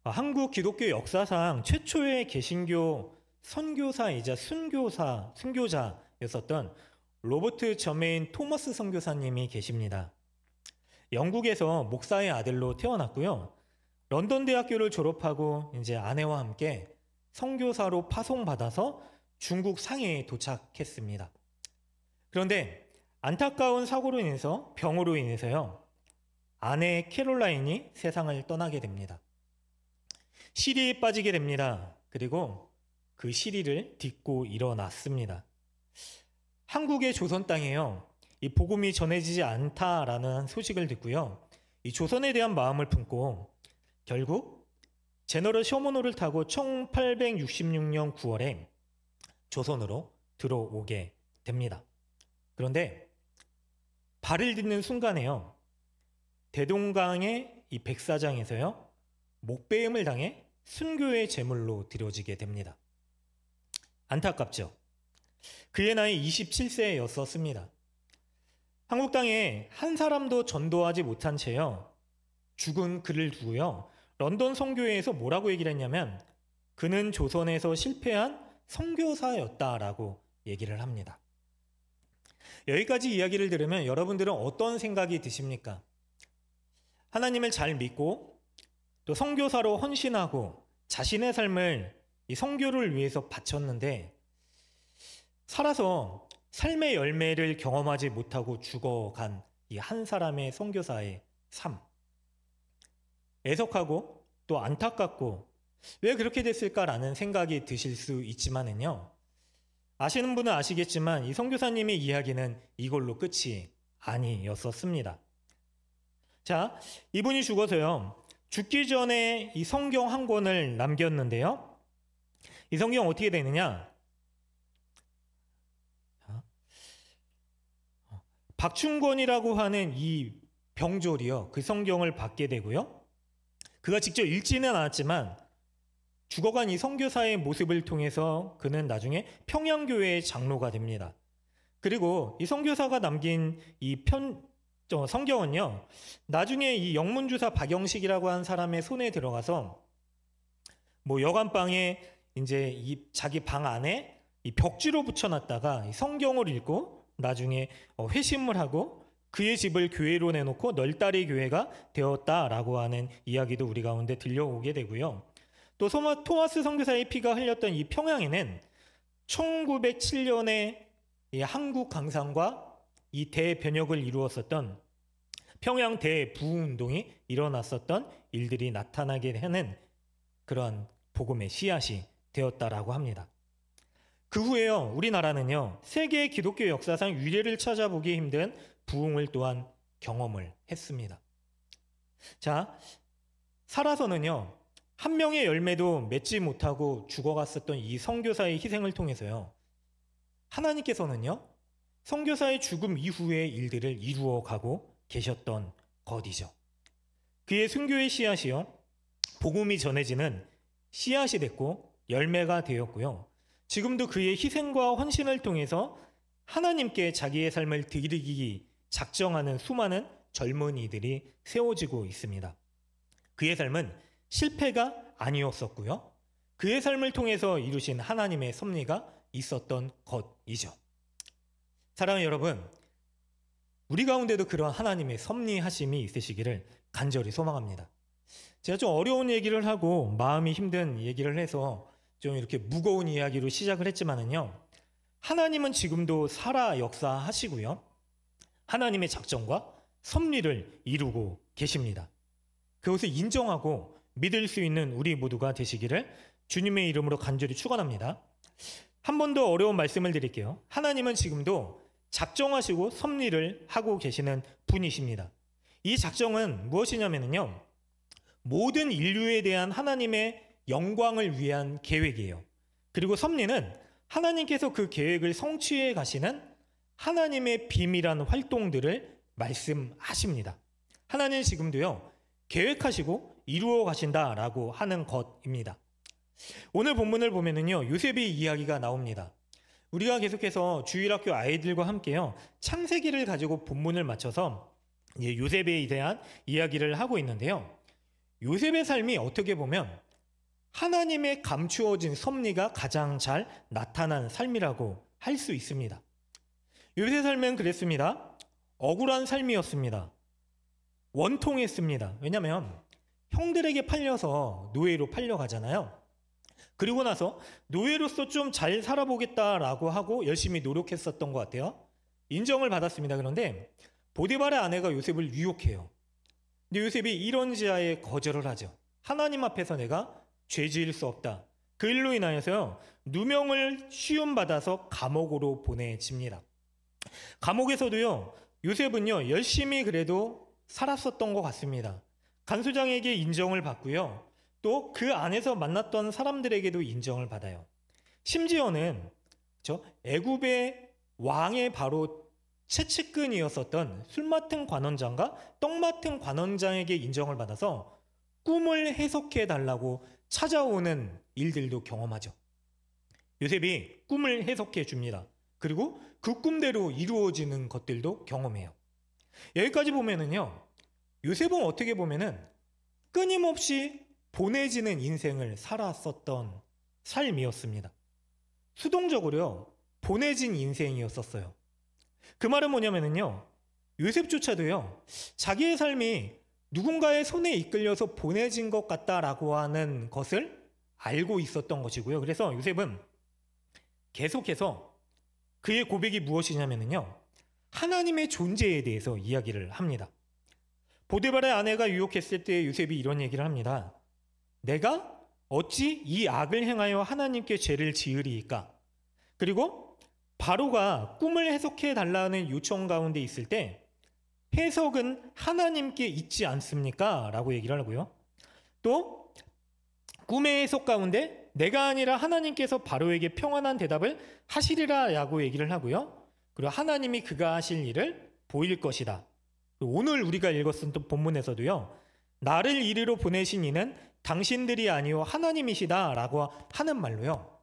한국 기독교 역사상 최초의 개신교 선교사이자 순교자였었던 로버트 저메인 토머스 선교사님이 계십니다. 영국에서 목사의 아들로 태어났고요. 런던 대학교를 졸업하고 이제 아내와 함께 선교사로 파송받아서 중국 상해에 도착했습니다. 그런데 안타까운 사고로 인해서 병으로 인해서요. 아내 캐롤라인이 세상을 떠나게 됩니다. 시리에 빠지게 됩니다. 그리고 그 시리를 딛고 일어났습니다. 한국의 조선 땅에요. 이 복음이 전해지지 않다라는 소식을 듣고요. 이 조선에 대한 마음을 품고 결국 제너럴 셔먼호를 타고 1866년 9월에 조선으로 들어오게 됩니다. 그런데 발을 딛는 순간에요. 대동강의 이 백사장에서요. 목배임을 당해 순교의 제물로 드려지게 됩니다. 안타깝죠. 그의 나이 27세였었습니다. 한국 땅에 한 사람도 전도하지 못한 채요. 죽은 그를 두고요. 런던 선교회에서 뭐라고 얘기를 했냐면 그는 조선에서 실패한 선교사였다라고 얘기를 합니다. 여기까지 이야기를 들으면 여러분들은 어떤 생각이 드십니까? 하나님을 잘 믿고 또 선교사로 헌신하고 자신의 삶을 이 선교를 위해서 바쳤는데 살아서 삶의 열매를 경험하지 못하고 죽어간 이 한 사람의 선교사의 삶. 애석하고 또 안타깝고 왜 그렇게 됐을까라는 생각이 드실 수 있지만은요. 아시는 분은 아시겠지만 이 선교사님의 이야기는 이걸로 끝이 아니었었습니다. 자, 이분이 죽어서요. 죽기 전에 이 성경 한 권을 남겼는데요. 이 성경 어떻게 되느냐? 박충권이라고 하는 이 병졸이요. 그 성경을 받게 되고요. 그가 직접 읽지는 않았지만 죽어간 이 선교사의 모습을 통해서 그는 나중에 평양교회의 장로가 됩니다. 그리고 이 선교사가 남긴 이 성경은요. 나중에 이 영문주사 박영식이라고 한 사람의 손에 들어가서 뭐 여관방에 이제 이 자기 방 안에 이 벽지로 붙여놨다가 이 성경을 읽고 나중에 회심을 하고 그의 집을 교회로 내놓고 널다리 교회가 되었다라고 하는 이야기도 우리 가운데 들려오게 되고요. 또 토마스 선교사의 피가 흘렸던 이 평양에는 1907년에 이 한국 강상과 이 대변혁을 이루었었던 평양 대부운동이 일어났었던 일들이 나타나게 하는 그러한 복음의 씨앗이 되었다라고 합니다. 그 후에요, 우리나라는요, 세계 기독교 역사상 유례를 찾아보기 힘든 부흥을 또한 경험을 했습니다. 자, 살아서는요, 한 명의 열매도 맺지 못하고 죽어갔었던 이 선교사의 희생을 통해서요, 하나님께서는요, 선교사의 죽음 이후의 일들을 이루어가고 계셨던 것이죠. 그의 순교의 씨앗이요, 복음이 전해지는 씨앗이 됐고 열매가 되었고요. 지금도 그의 희생과 헌신을 통해서 하나님께 자기의 삶을 드리기 작정하는 수많은 젊은이들이 세워지고 있습니다. 그의 삶은 실패가 아니었었고요. 그의 삶을 통해서 이루신 하나님의 섭리가 있었던 것이죠. 사랑하는 여러분, 우리 가운데도 그런 하나님의 섭리하심이 있으시기를 간절히 소망합니다. 제가 좀 어려운 얘기를 하고 마음이 힘든 얘기를 해서 좀 이렇게 무거운 이야기로 시작을 했지만은요. 하나님은 지금도 살아 역사하시고요. 하나님의 작정과 섭리를 이루고 계십니다. 그것을 인정하고 믿을 수 있는 우리 모두가 되시기를 주님의 이름으로 간절히 축원합니다. 한 번 더 어려운 말씀을 드릴게요. 하나님은 지금도 작정하시고 섭리를 하고 계시는 분이십니다. 이 작정은 무엇이냐면요. 모든 인류에 대한 하나님의 영광을 위한 계획이에요. 그리고 섭리는 하나님께서 그 계획을 성취해 가시는 하나님의 비밀한 활동들을 말씀하십니다. 하나님은 지금도요, 계획하시고 이루어 가신다라고 하는 것입니다. 오늘 본문을 보면은요, 요셉의 이야기가 나옵니다. 우리가 계속해서 주일학교 아이들과 함께요, 창세기를 가지고 본문을 맞춰서 요셉에 대한 이야기를 하고 있는데요. 요셉의 삶이 어떻게 보면 하나님의 감추어진 섭리가 가장 잘 나타난 삶이라고 할 수 있습니다. 요셉의 삶은 그랬습니다. 억울한 삶이었습니다. 원통했습니다. 왜냐하면 형들에게 팔려서 노예로 팔려가잖아요. 그리고 나서 노예로서 좀 잘 살아보겠다라고 하고 열심히 노력했었던 것 같아요. 인정을 받았습니다. 그런데 보디발의 아내가 요셉을 유혹해요. 근데 요셉이 이런 지하에 거절을 하죠. 하나님 앞에서 내가 죄 지을 수 없다. 그 일로 인하여서요, 누명을 시움받아서 감옥으로 보내집니다. 감옥에서도요, 요셉은요, 열심히 그래도 살았었던 것 같습니다. 간수장에게 인정을 받고요, 또 그 안에서 만났던 사람들에게도 인정을 받아요. 심지어는 애굽의 왕의 바로 채측근이었었던 술 맡은 관원장과 떡 맡은 관원장에게 인정을 받아서 꿈을 해석해 달라고 찾아오는 일들도 경험하죠. 요셉이 꿈을 해석해 줍니다. 그리고 그 꿈대로 이루어지는 것들도 경험해요. 여기까지 보면은요, 요셉은 어떻게 보면은 끊임없이 보내지는 인생을 살았었던 삶이었습니다. 수동적으로요, 보내진 인생이었었어요. 그 말은 뭐냐면은요, 요셉조차도요, 자기의 삶이 누군가의 손에 이끌려서 보내진 것 같다라고 하는 것을 알고 있었던 것이고요. 그래서 요셉은 계속해서 그의 고백이 무엇이냐면요, 하나님의 존재에 대해서 이야기를 합니다. 보디발의 아내가 유혹했을 때 요셉이 이런 얘기를 합니다. 내가 어찌 이 악을 행하여 하나님께 죄를 지으리이까? 그리고 바로가 꿈을 해석해 달라는 요청 가운데 있을 때 해석은 하나님께 있지 않습니까? 라고 얘기를 하고요. 또 꿈의 해석 가운데 내가 아니라 하나님께서 바로에게 평안한 대답을 하시리라 라고 얘기를 하고요. 그리고 하나님이 그가 하실 일을 보일 것이다. 오늘 우리가 읽었던 본문에서도요, 나를 이리로 보내신 이는 당신들이 아니요 하나님이시다 라고 하는 말로요,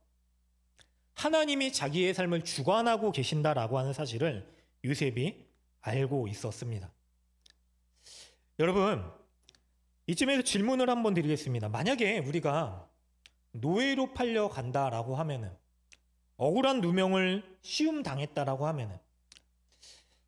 하나님이 자기의 삶을 주관하고 계신다라고 하는 사실을 요셉이 알고 있었습니다. 여러분, 이쯤에서 질문을 한번 드리겠습니다. 만약에 우리가 노예로 팔려간다라고 하면은, 억울한 누명을 시움당했다라고 하면은,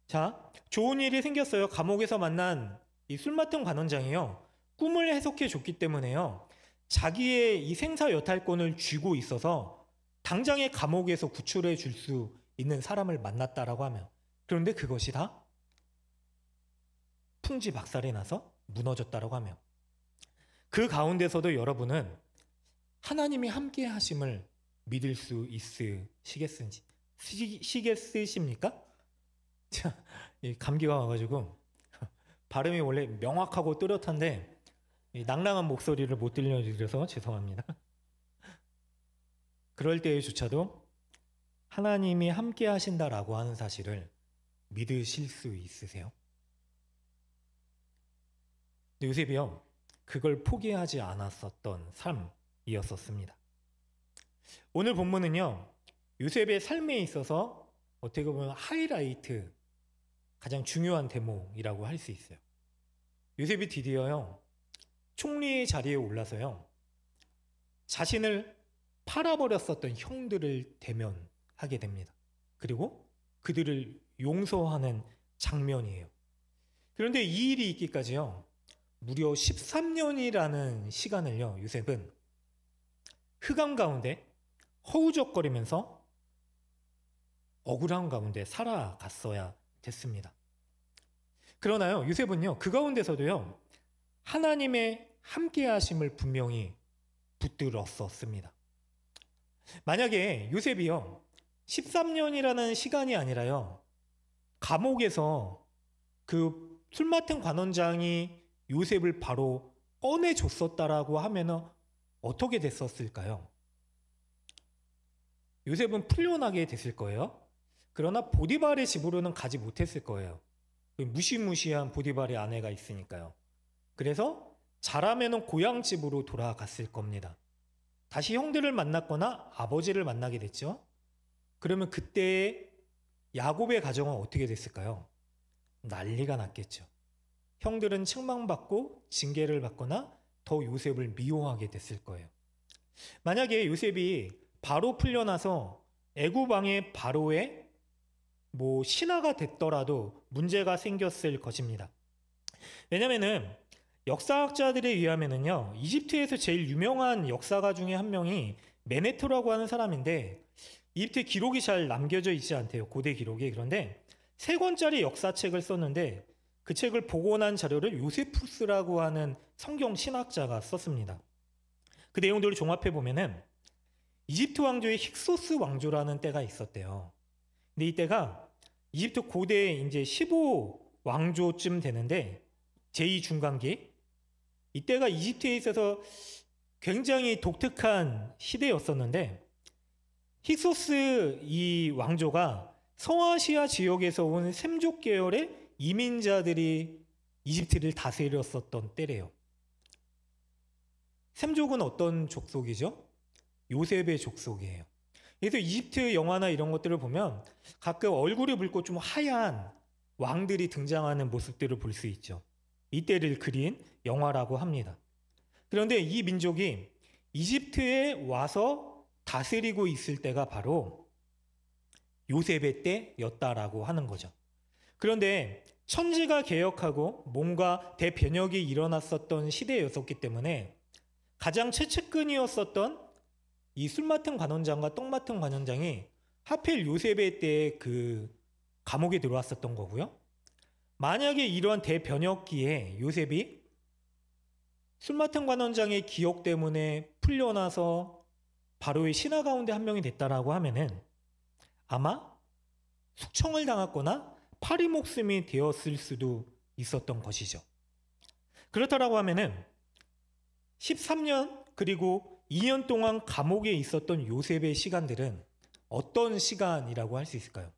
자, 좋은 일이 생겼어요. 감옥에서 만난 이 술 맡은 관원장이요, 꿈을 해석해 줬기 때문에요, 자기의 이 생사 여탈권을 쥐고 있어서 당장의 감옥에서 구출해 줄 수 있는 사람을 만났다라고 하면, 그런데 그것이 다 풍지박살이 나서 무너졌다라고 하면, 그 가운데서도 여러분은 하나님이 함께 하심을 믿을 수 있으시겠습니까? 자, 감기가 와가지고 발음이 원래 명확하고 또렷한데 낭랑한 목소리를 못 들려드려서 죄송합니다. 그럴 때조차도 하나님이 함께 하신다라고 하는 사실을 믿으실 수 있으세요? 요셉이요, 그걸 포기하지 않았었던 삶이었었습니다. 오늘 본문은요, 요셉의 삶에 있어서 어떻게 보면 하이라이트, 가장 중요한 대목이라고 할 수 있어요. 요셉이 드디어요, 총리의 자리에 올라서요, 자신을 팔아버렸었던 형들을 대면하게 됩니다. 그리고 그들을 용서하는 장면이에요. 그런데 이 일이 있기까지요, 무려 13년이라는 시간을요, 요셉은 흑암 가운데 허우적거리면서 억울함 가운데 살아갔어야 됐습니다. 그러나요, 요셉은요, 그 가운데서도요, 하나님의 함께 하심을 분명히 붙들었었습니다. 만약에 요셉이요, 13년이라는 시간이 아니라요, 감옥에서 그 술 맡은 관원장이 요셉을 바로 꺼내줬었다라고 하면은 어떻게 됐었을까요? 요셉은 풀려나게 됐을 거예요. 그러나 보디발의 집으로는 가지 못했을 거예요. 무시무시한 보디발의 아내가 있으니까요. 그래서 자라면은 고향집으로 돌아갔을 겁니다. 다시 형들을 만났거나 아버지를 만나게 됐죠. 그러면 그때의 야곱의 가정은 어떻게 됐을까요? 난리가 났겠죠. 형들은 책망받고 징계를 받거나 더 요셉을 미워하게 됐을 거예요. 만약에 요셉이 바로 풀려나서 애굽 왕의 바로의 신하가 됐더라도 문제가 생겼을 것입니다. 왜냐면은 역사학자들에 의하면은요, 이집트에서 제일 유명한 역사가 중에 한 명이 메네토라고 하는 사람인데, 이집트에 기록이 잘 남겨져 있지 않대요, 고대 기록이. 그런데 3권짜리 역사책을 썼는데 그 책을 복원한 자료를 요세푸스라고 하는 성경 신학자가 썼습니다. 그 내용들을 종합해 보면은 이집트 왕조의 힉소스 왕조라는 때가 있었대요. 근데 이때가 이집트 고대 이제 15왕조쯤 되는데 제2중간기, 이때가 이집트에 있어서 굉장히 독특한 시대였었는데, 힉소스 이 왕조가 서아시아 지역에서 온 셈족 계열의 이민자들이 이집트를 다스렸었던 때래요. 셈족은 어떤 족속이죠? 요셉의 족속이에요. 그래서 이집트 영화나 이런 것들을 보면 가끔 얼굴이 붉고 좀 하얀 왕들이 등장하는 모습들을 볼 수 있죠. 이때를 그린 영화라고 합니다. 그런데 이 민족이 이집트에 와서 다스리고 있을 때가 바로 요셉의 때였다라고 하는 거죠. 그런데 천지가 개혁하고 뭔가 대변혁이 일어났었던 시대였었기 때문에 가장 최측근이었었던 이 술 맡은 관원장과 떡 맡은 관원장이 하필 요셉의 때에 그 감옥에 들어왔었던 거고요. 만약에 이러한 대변혁기에 요셉이 술 맡은 관원장의 기억 때문에 풀려나서 바로의 신하 가운데 한 명이 됐다라고 하면은 아마 숙청을 당했거나 파리 목숨이 되었을 수도 있었던 것이죠. 그렇다라고 하면은 13년 그리고 2년 동안 감옥에 있었던 요셉의 시간들은 어떤 시간이라고 할 수 있을까요?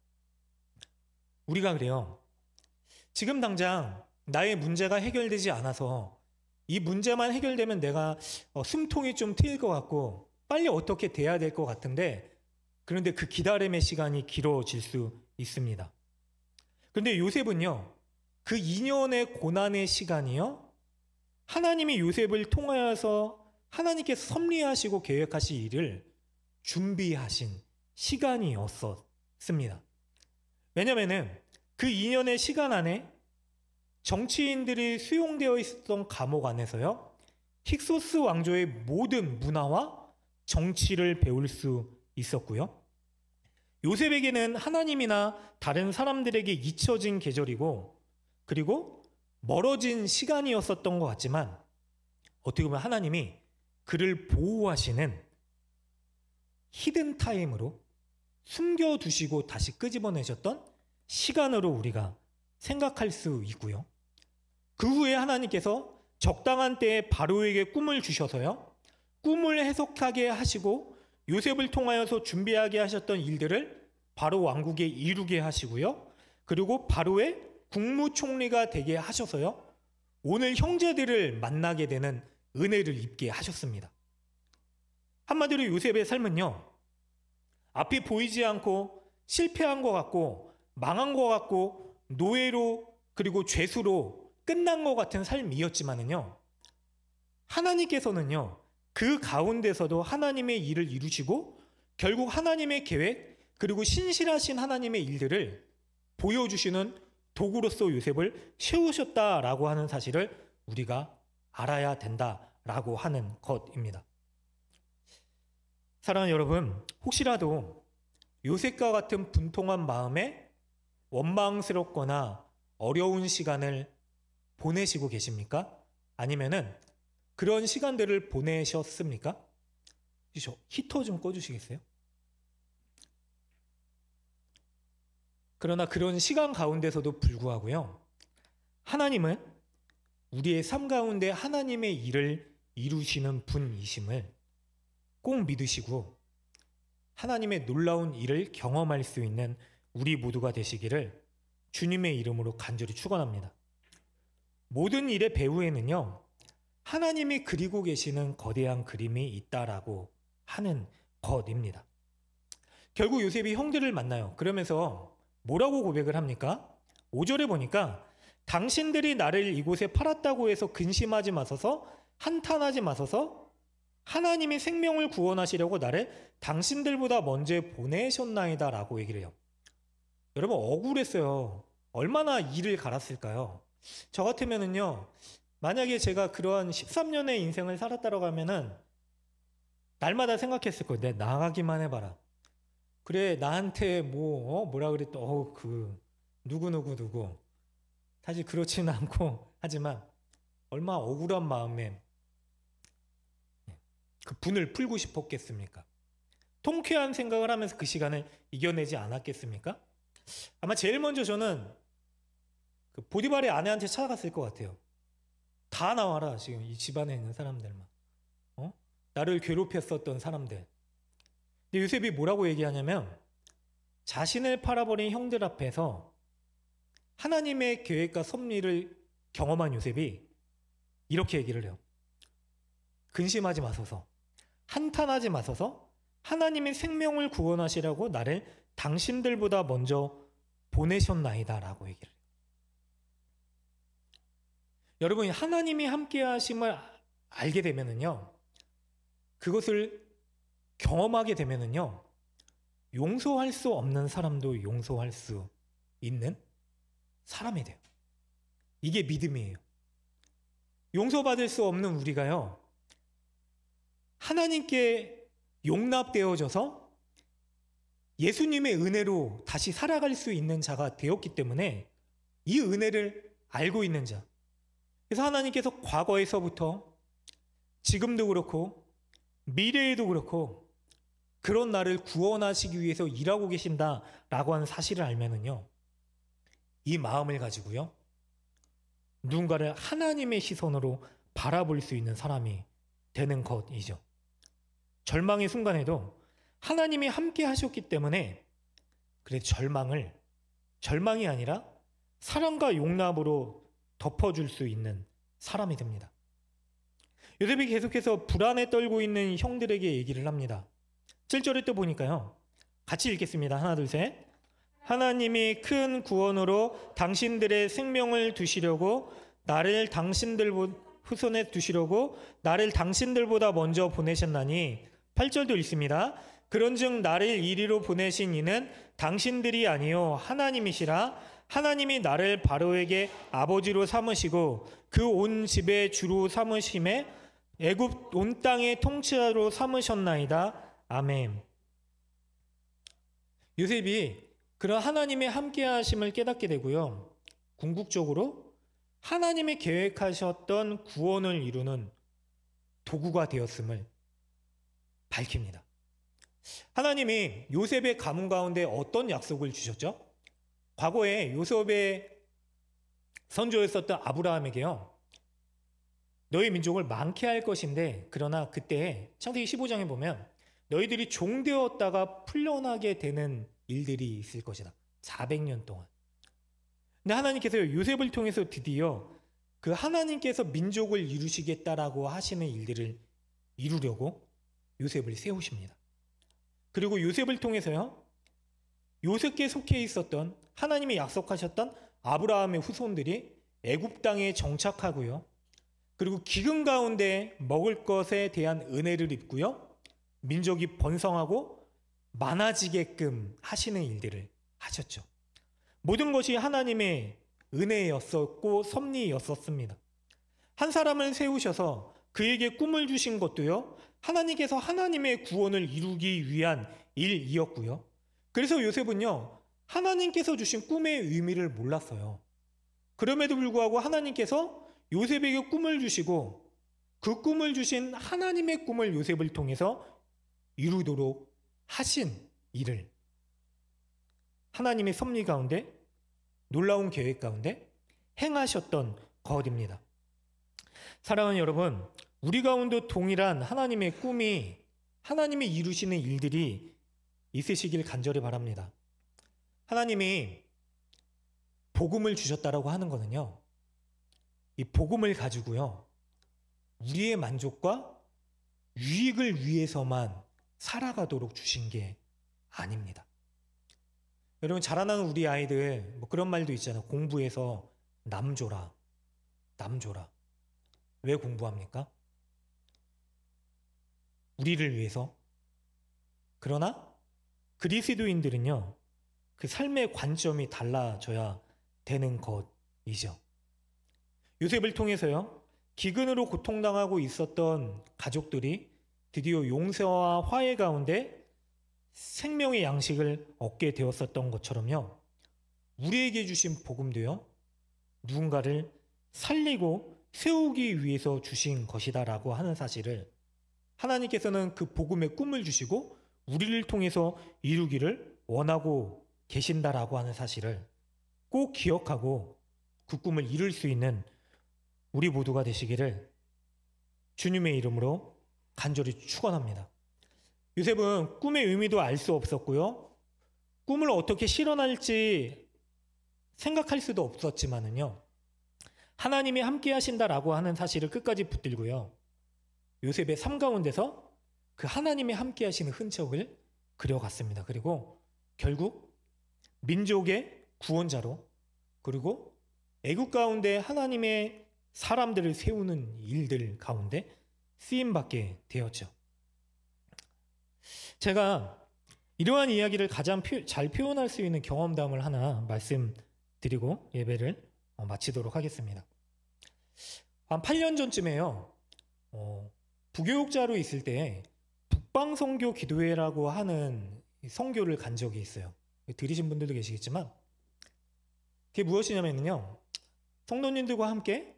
우리가 그래요. 지금 당장 나의 문제가 해결되지 않아서 이 문제만 해결되면 내가 숨통이 좀 트일 것 같고 빨리 어떻게 돼야 될 것 같은데, 그런데 그 기다림의 시간이 길어질 수 있습니다. 그런데 요셉은요, 그 2년의 고난의 시간이요, 하나님이 요셉을 통하여서 하나님께서 섭리하시고 계획하신 일을 준비하신 시간이었습니다. 왜냐면은 그 2년의 시간 안에 정치인들이 수용되어 있었던 감옥 안에서요, 힉소스 왕조의 모든 문화와 정치를 배울 수 있었고요. 요셉에게는 하나님이나 다른 사람들에게 잊혀진 계절이고, 그리고 멀어진 시간이었었던 것 같지만 어떻게 보면 하나님이 그를 보호하시는 히든 타임으로 숨겨두시고 다시 끄집어내셨던 시간으로 우리가 생각할 수 있고요. 그 후에 하나님께서 적당한 때에 바로에게 꿈을 주셔서요, 꿈을 해석하게 하시고 요셉을 통하여서 준비하게 하셨던 일들을 바로 왕국에 이루게 하시고요, 그리고 바로의 국무총리가 되게 하셔서요, 오늘 형제들을 만나게 되는 은혜를 입게 하셨습니다. 한마디로 요셉의 삶은요, 앞이 보이지 않고 실패한 것 같고 망한 것 같고 노예로 그리고 죄수로 끝난 것 같은 삶이었지만은요, 하나님께서는요 그 가운데서도 하나님의 일을 이루시고 결국 하나님의 계획 그리고 신실하신 하나님의 일들을 보여주시는 도구로서 요셉을 세우셨다라고 하는 사실을 우리가 알아야 된다라고 하는 것입니다. 사랑하는 여러분, 혹시라도 요셉과 같은 분통한 마음에 원망스럽거나 어려운 시간을 보내시고 계십니까? 아니면은 그런 시간들을 보내셨습니까? 히터 좀 꺼주시겠어요? 그러나 그런 시간 가운데서도 불구하고요, 하나님은 우리의 삶 가운데 하나님의 일을 이루시는 분이심을 꼭 믿으시고 하나님의 놀라운 일을 경험할 수 있는 우리 모두가 되시기를 주님의 이름으로 간절히 축원합니다. 모든 일의 배후에는요, 하나님이 그리고 계시는 거대한 그림이 있다라고 하는 것입니다. 결국 요셉이 형들을 만나요. 그러면서 뭐라고 고백을 합니까? 5절에 보니까 당신들이 나를 이곳에 팔았다고 해서 근심하지 마소서 한탄하지 마소서 하나님이 생명을 구원하시려고 나를 당신들보다 먼저 보내셨나이다 라고 얘기를 해요. 여러분 억울했어요. 얼마나 이를 갈았을까요? 저 같으면은요, 만약에 제가 그러한 13년의 인생을 살았다고 하면은 날마다 생각했을 거예요. 내 나가기만 해봐라. 그래 나한테 뭐라 그랬더 누구 사실 그렇지는 않고 하지만 얼마나 억울한 마음에 그 분을 풀고 싶었겠습니까? 통쾌한 생각을 하면서 그 시간을 이겨내지 않았겠습니까? 아마 제일 먼저 저는 그 보디발의 아내한테 찾아갔을 것 같아요. 다 나와라 지금 이 집안에 있는 사람들만, 나를 괴롭혔었던 사람들. 근데 요셉이 뭐라고 얘기하냐면 자신을 팔아버린 형들 앞에서 하나님의 계획과 섭리를 경험한 요셉이 이렇게 얘기를 해요. 근심하지 마소서, 한탄하지 마소서 하나님이 생명을 구원하시라고 나를 당신들보다 먼저 보내셨나이다 라고 얘기를 해요. 여러분, 하나님이 함께 하심을 알게 되면은요, 그것을 경험하게 되면은요, 용서할 수 없는 사람도 용서할 수 있는 사람이 돼요. 이게 믿음이에요. 용서받을 수 없는 우리가요, 하나님께 용납되어져서 예수님의 은혜로 다시 살아갈 수 있는 자가 되었기 때문에 이 은혜를 알고 있는 자. 그래서 하나님께서 과거에서부터 지금도 그렇고 미래에도 그렇고 그런 나를 구원하시기 위해서 일하고 계신다라고 하는 사실을 알면은요, 이 마음을 가지고요, 누군가를 하나님의 시선으로 바라볼 수 있는 사람이 되는 것이죠. 절망의 순간에도 하나님이 함께 하셨기 때문에 그래 절망이 아니라 사랑과 용납으로 덮어줄 수 있는 사람이 됩니다. 요셉이 계속해서 불안에 떨고 있는 형들에게 얘기를 합니다. 7절에 또 보니까요, 같이 읽겠습니다. 하나 둘 셋. 하나님이 큰 구원으로 당신들의 생명을 두시려고 나를 후손에 두시려고 나를 당신들보다 먼저 보내셨나니. 8절도 읽습니다. 그런즉 나를 이리로 보내신 이는 당신들이 아니요 하나님이시라. 하나님이 나를 바로에게 아버지로 삼으시고 그 온 집의 주로 삼으심에 애굽 온 땅의 통치자로 삼으셨나이다. 아멘. 요셉이 그런 하나님의 함께하심을 깨닫게 되고요, 궁극적으로 하나님이 계획하셨던 구원을 이루는 도구가 되었음을 밝힙니다. 하나님이 요셉의 가문 가운데 어떤 약속을 주셨죠? 과거에 요셉의 선조였었던 아브라함에게요, 너희 민족을 많게 할 것인데, 그러나 그때 창세기 15장에 보면 너희들이 종되었다가 풀려나게 되는 일들이 있을 것이다. 400년 동안. 근데 하나님께서 요셉을 통해서 드디어 그 하나님께서 민족을 이루시겠다라고 하시는 일들을 이루려고 요셉을 세우십니다. 그리고 요셉을 통해서요, 요셉께 속해 있었던 하나님이 약속하셨던 아브라함의 후손들이 애굽 땅에 정착하고요, 그리고 기근 가운데 먹을 것에 대한 은혜를 입고요, 민족이 번성하고 많아지게끔 하시는 일들을 하셨죠. 모든 것이 하나님의 은혜였었고 섭리였었습니다. 한 사람을 세우셔서 그에게 꿈을 주신 것도요, 하나님께서 하나님의 구원을 이루기 위한 일이었고요. 그래서 요셉은요, 하나님께서 주신 꿈의 의미를 몰랐어요. 그럼에도 불구하고 하나님께서 요셉에게 꿈을 주시고 그 꿈을 주신 하나님의 꿈을 요셉을 통해서 이루도록 하신 일을 하나님의 섭리 가운데, 놀라운 계획 가운데 행하셨던 것입니다. 사랑하는 여러분, 우리 가운데 동일한 하나님의 꿈이, 하나님이 이루시는 일들이 있으시길 간절히 바랍니다. 하나님이 복음을 주셨다라고 하는 것은요, 이 복음을 가지고요, 우리의 만족과 유익을 위해서만 살아가도록 주신 게 아닙니다. 여러분, 자라나는 우리 아이들 그런 말도 있잖아요. 공부해서 남 줘라. 왜 공부합니까? 우리를 위해서. 그러나 그리스도인들은요, 그 삶의 관점이 달라져야 되는 것이죠. 요셉을 통해서요, 기근으로 고통당하고 있었던 가족들이 드디어 용서와 화해 가운데 생명의 양식을 얻게 되었었던 것처럼요, 우리에게 주신 복음도요, 누군가를 살리고 세우기 위해서 주신 것이다라고 하는 사실을, 하나님께서는 그 복음의 꿈을 주시고 우리를 통해서 이루기를 원하고 계신다라고 하는 사실을 꼭 기억하고 그 꿈을 이룰 수 있는 우리 모두가 되시기를 주님의 이름으로 간절히 축원합니다. 요셉은 꿈의 의미도 알 수 없었고요, 꿈을 어떻게 실현할지 생각할 수도 없었지만은요, 하나님이 함께 하신다라고 하는 사실을 끝까지 붙들고요, 요셉의 삶 가운데서 그 하나님이 함께 하시는 흔적을 그려갔습니다. 그리고 결국 민족의 구원자로, 그리고 애국 가운데 하나님의 사람들을 세우는 일들 가운데 쓰임받게 되었죠. 제가 이러한 이야기를 가장 잘 표현할 수 있는 경험담을 하나 말씀드리고 예배를 마치도록 하겠습니다. 한 8년 전쯤에요, 부교육자로 있을 때 북방선교 기도회라고 하는 선교를 간 적이 있어요. 들으신 분들도 계시겠지만 그게 무엇이냐면요, 성도님들과 함께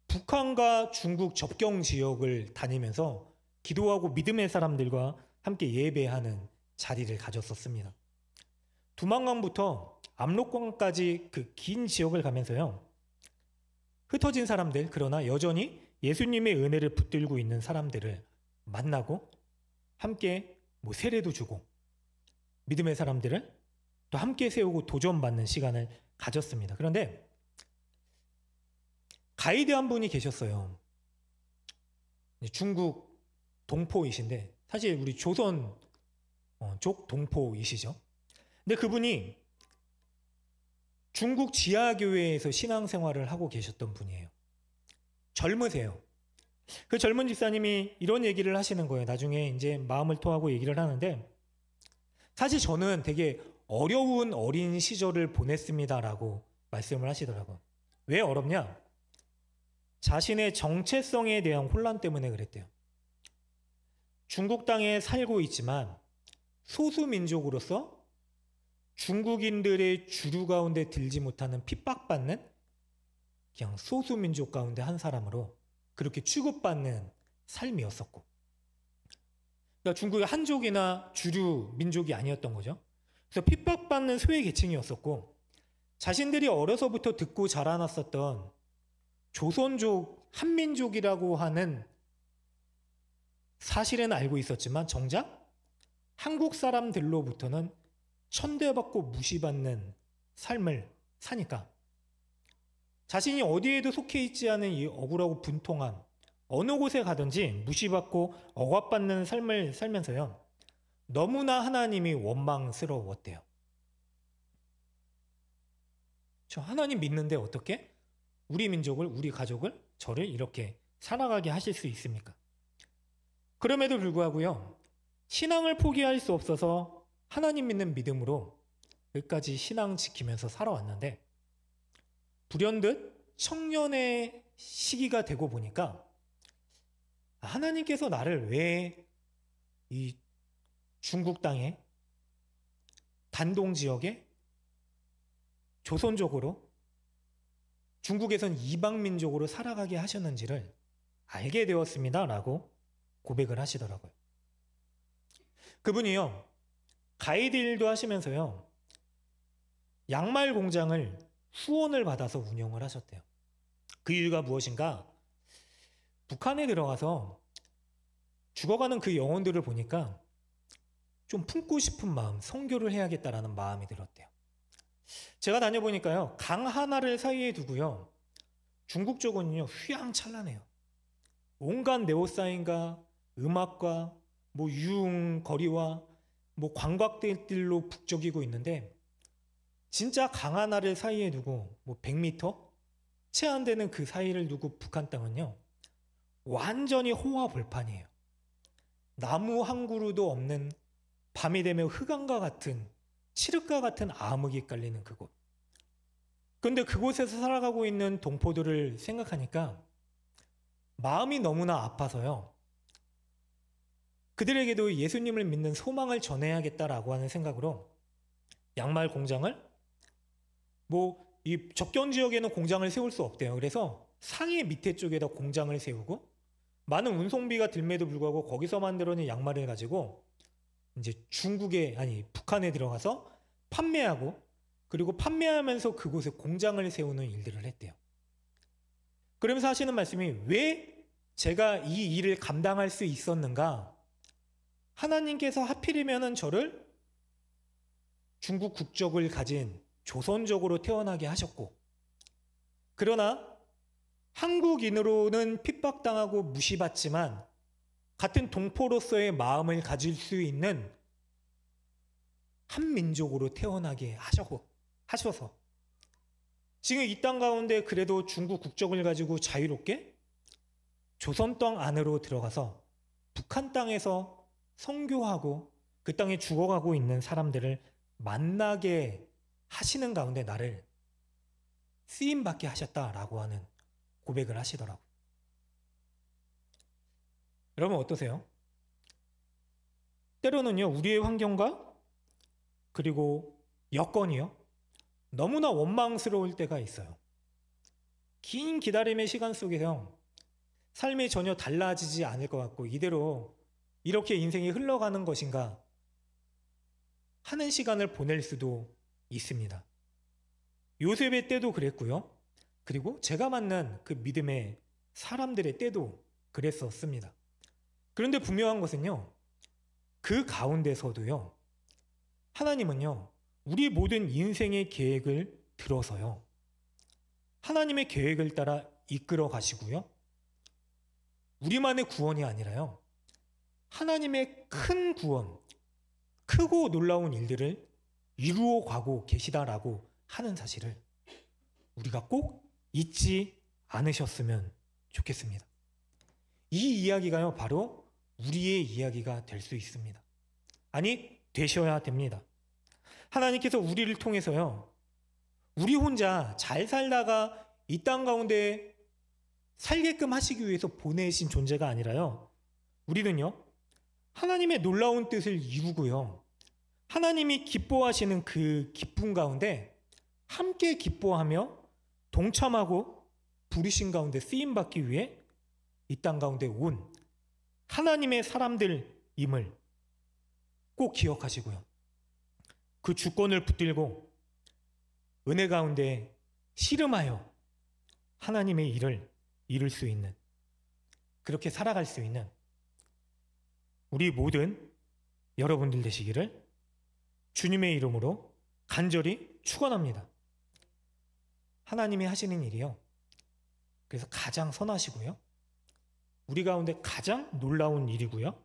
북한과 중국 접경 지역을 다니면서 기도하고 믿음의 사람들과 함께 예배하는 자리를 가졌었습니다. 두만강부터 압록강까지 그 긴 지역을 가면서요, 흩어진 사람들, 그러나 여전히 예수님의 은혜를 붙들고 있는 사람들을 만나고 함께 세례도 주고 믿음의 사람들을 또 함께 세우고 도전받는 시간을 가졌습니다. 그런데 가이드 한 분이 계셨어요. 중국 동포이신데 사실 우리 조선 쪽 동포이시죠. 근데 그분이 중국 지하교회에서 신앙생활을 하고 계셨던 분이에요. 젊으세요. 그 젊은 집사님이 이런 얘기를 하시는 거예요. 나중에 이제 마음을 토하고 얘기를 하는데, 사실 저는 되게 어려운 어린 시절을 보냈습니다라고 말씀을 하시더라고요. 왜 어렵냐? 자신의 정체성에 대한 혼란 때문에 그랬대요. 중국 땅에 살고 있지만 소수민족으로서 중국인들의 주류 가운데 들지 못하는 핍박받는 그냥 소수민족 가운데 한 사람으로 그렇게 취급받는 삶이었었고, 그러니까 중국의 한족이나 주류 민족이 아니었던 거죠. 그래서 핍박받는 소외 계층이었었고, 자신들이 어려서부터 듣고 자라났었던 조선족, 한민족이라고 하는 사실은 알고 있었지만 정작 한국 사람들로부터는 천대받고 무시받는 삶을 사니까 자신이 어디에도 속해 있지 않은 이 억울하고 분통함, 어느 곳에 가든지 무시받고 억압받는 삶을 살면서요, 너무나 하나님이 원망스러웠대요. 저 하나님 믿는데 어떻게 우리 민족을, 우리 가족을, 저를 이렇게 살아가게 하실 수 있습니까? 그럼에도 불구하고요, 신앙을 포기할 수 없어서 하나님 믿는 믿음으로 끝까지 신앙 지키면서 살아왔는데, 불현듯 청년의 시기가 되고 보니까 하나님께서 나를 왜 이 중국 땅에 단동 지역에 조선족으로, 중국에선 이방민족으로 살아가게 하셨는지를 알게 되었습니다라고 고백을 하시더라고요. 그분이요, 가이드 일도 하시면서요, 양말 공장을 후원을 받아서 운영을 하셨대요. 그 이유가 무엇인가? 북한에 들어가서 죽어가는 그 영혼들을 보니까 좀 품고 싶은 마음, 선교를 해야겠다라는 마음이 들었대요. 제가 다녀보니까요, 강 하나를 사이에 두고요, 중국 쪽은요 휘황찬란해요. 온갖 네오사인과 음악과 유흥거리와 관광객들로 북적이고 있는데, 진짜 강 하나를 사이에 두고 100m? 채 안 되는 그 사이를 두고 북한 땅은요 완전히 홍화벌판이에요. 나무 한 그루도 없는 밤이 되면 흑암과 같은 칠흑과 같은 암흑이 깔리는 그곳. 그런데 그곳에서 살아가고 있는 동포들을 생각하니까 마음이 너무나 아파서요. 그들에게도 예수님을 믿는 소망을 전해야겠다라고 하는 생각으로 양말 공장을 이 접경 지역에는 공장을 세울 수 없대요. 그래서 상해 밑에 쪽에다 공장을 세우고 많은 운송비가 들매도 불구하고 거기서 만들어낸 양말을 가지고 이제 북한에 들어가서 판매하고 그리고 판매하면서 그곳에 공장을 세우는 일들을 했대요. 그러면서 하시는 말씀이 왜 제가 이 일을 감당할 수 있었는가? 하나님께서 하필이면 저를 중국 국적을 가진 조선족으로 태어나게 하셨고 그러나 한국인으로는 핍박당하고 무시받지만 같은 동포로서의 마음을 가질 수 있는 한민족으로 태어나게 하셔서 지금 이 땅 가운데 그래도 중국 국적을 가지고 자유롭게 조선 땅 안으로 들어가서 북한 땅에서 선교하고 그 땅에 죽어가고 있는 사람들을 만나게 하시는 가운데 나를 쓰임받게 하셨다라고 하는 고백을 하시더라고요. 여러분 어떠세요? 때로는요, 우리의 환경과 그리고 여건이요, 너무나 원망스러울 때가 있어요. 긴 기다림의 시간 속에서 삶이 전혀 달라지지 않을 것 같고 이대로 이렇게 인생이 흘러가는 것인가 하는 시간을 보낼 수도 있습니다. 요셉의 때도 그랬고요. 그리고 제가 만난 그 믿음의 사람들의 때도 그랬었습니다. 그런데 분명한 것은요, 그 가운데서도요, 하나님은요, 우리 모든 인생의 계획을 들어서요, 하나님의 계획을 따라 이끌어 가시고요, 우리만의 구원이 아니라요, 하나님의 큰 구원, 크고 놀라운 일들을 이루어 가고 계시다라고 하는 사실을 우리가 꼭 잊지 않으셨으면 좋겠습니다. 이 이야기가요, 바로 우리의 이야기가 될 수 있습니다. 아니, 되셔야 됩니다. 하나님께서 우리를 통해서요, 우리 혼자 잘 살다가 이 땅 가운데 살게끔 하시기 위해서 보내신 존재가 아니라요, 우리는요, 하나님의 놀라운 뜻을 이루고요, 하나님이 기뻐하시는 그 기쁨 가운데 함께 기뻐하며 동참하고 부르신 가운데 쓰임받기 위해 이 땅 가운데 온 하나님의 사람들임을 꼭 기억하시고요, 그 주권을 붙들고 은혜 가운데 씨름하여 하나님의 일을 이룰 수 있는, 그렇게 살아갈 수 있는 우리 모든 여러분들 되시기를 주님의 이름으로 간절히 축원합니다. 하나님이 하시는 일이요, 그래서 가장 선하시고요, 우리 가운데 가장 놀라운 일이고요,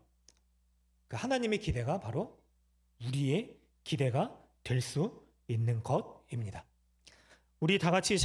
그 하나님의 기대가 바로 우리의 기대가 될 수 있는 것입니다. 우리 다 같이